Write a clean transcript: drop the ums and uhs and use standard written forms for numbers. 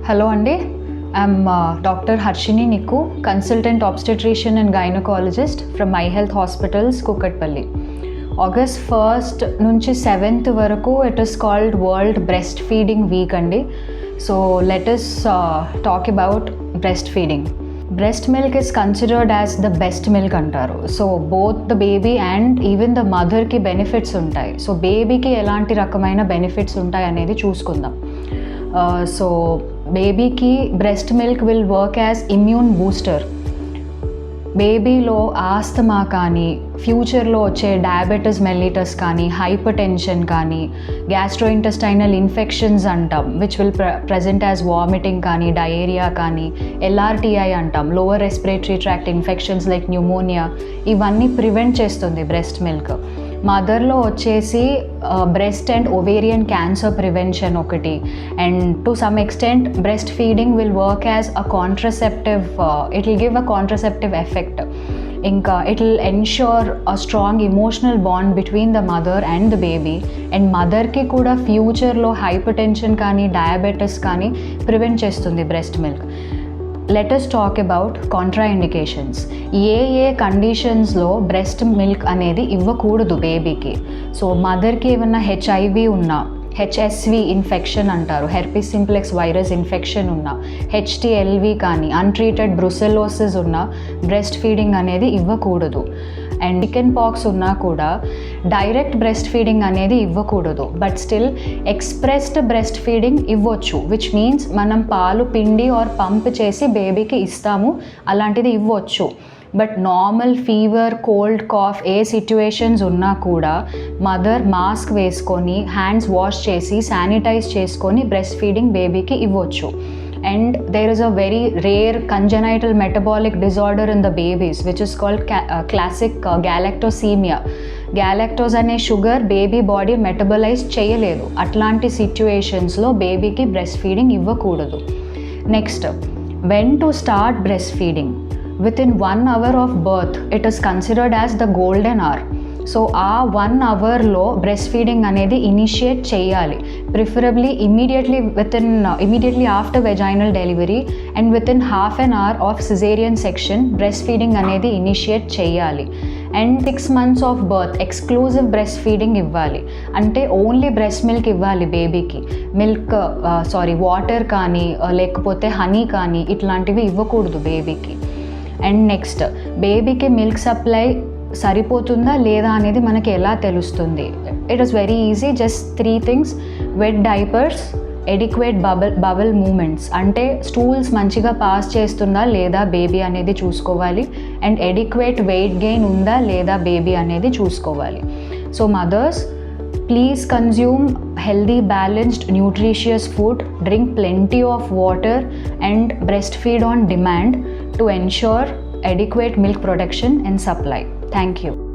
Hello Andy, I'm Dr. Harshini Nikku, consultant obstetrician and gynecologist from My Health Hospitals, Kukatpalli. August 1st nunchi 7th varaku it is called World Breastfeeding Week andi. So let us talk about breastfeeding. Breast milk is considered as the best milk antaru. So both the baby and even the mother ki benefits untayi. So baby ki elanti rakamaina benefits untayi anedi choosukundam. So బేబీకి breast milk will work as immune booster. బేబీలో asthma కానీ, ఫ్యూచర్లో వచ్చే diabetes mellitus కానీ, hypertension కానీ, gastrointestinal infections అంటాం which will present as vomiting కానీ, diarrhoea కానీ, LRTI అంటాం lower respiratory tract infections like pneumonia, ఇవన్నీ ప్రివెంట్ చేస్తుంది బ్రెస్ట్ మిల్క్. మదర్లో వచ్చేసి breast and ovarian cancer prevention ఒకటి. And to some extent breast feeding will work as a contraceptive, it will give a contraceptive effect. ఇంకా it will ensure a strong emotional bond between the mother and the baby. And మదర్కి కూడా ఫ్యూచర్లో hypertension కానీ, diabetes కానీ prevent చేస్తుంది breast milk. Let us talk about contraindications. ఏ కండిషన్స్లో breast milk అనేది ఇవ్వకూడదు బేబీకి. సో మదర్కి ఏమన్నా HIV ఉన్నా, HSV ఇన్ఫెక్షన్ అంటారు, హెర్పిస్ సింప్లెక్స్ వైరస్ ఇన్ఫెక్షన్ ఉన్న, HTLV కానీ, అన్ట్రీటెడ్ బ్రుసెలోసిస్ ఉన్న బ్రెస్ట్ ఫీడింగ్ అనేది ఇవ్వకూడదు. అండ్ చికెన్ పాక్స్ ఉన్నా కూడా డైరెక్ట్ బ్రెస్ట్ ఫీడింగ్ అనేది ఇవ్వకూడదు. But still expressed breast feeding ఇవ్వచ్చు, విచ్ మీన్స్ మనం పాలు పిండి ఆర్ పంప్ చేసి బేబీకి ఇస్తాము, అలాంటిది ఇవ్వచ్చు. But normal fever, cold, cough ఏ సిచ్యువేషన్స్ ఉన్నా కూడా మదర్ మాస్క్ వేసుకొని, హ్యాండ్స్ వాష్ చేసి, శానిటైజ్ చేసుకొని బ్రెస్ట్ ఫీడింగ్ బేబీకి ఇవ్వచ్చు. And there is a very rare congenital metabolic disorder in the babies which is called classic galactosemia. Galactose అనే sugar baby body metabolise చేయలేదు. అట్లాంటి సిచ్యువేషన్స్లో బేబీకి బ్రెస్ట్ ఫీడింగ్ ఇవ్వకూడదు. Next, when to start breastfeeding? Within 1 hour of birth it is considered as the golden hour. So ఆ 1 అవర్లో breast feeding అనేది initiate చేయాలి. Preferably immediately after vaginal delivery and within half an hour of caesarean section breast feeding అనేది initiate చేయాలి. And 6 months of birth exclusive breast feeding ఇవ్వాలి. అంటే only breast milk ఇవ్వాలి బేబీకి. వాటర్ కానీ లేకపోతే హనీ కానీ ఇట్లాంటివి ఇవ్వకూడదు బేబీకి. అండ్ నెక్స్ట్, బేబీకి మిల్క్ సప్లై సరిపోతుందా లేదా అనేది మనకి ఎలా తెలుస్తుంది? It is very easy, just 3 things: wet diapers, adequate bowel movements, అంటే స్టూల్స్ మంచిగా పాస్ చేస్తుందా లేదా బేబీ అనేది చూసుకోవాలి. అండ్ ఎడిక్వేట్ వెయిట్ గెయిన్ ఉందా లేదా బేబీ అనేది చూసుకోవాలి. So mothers, please consume healthy, balanced, nutritious food, drink plenty of water and breastfeed on demand to ensure adequate milk production and supply. Thank you.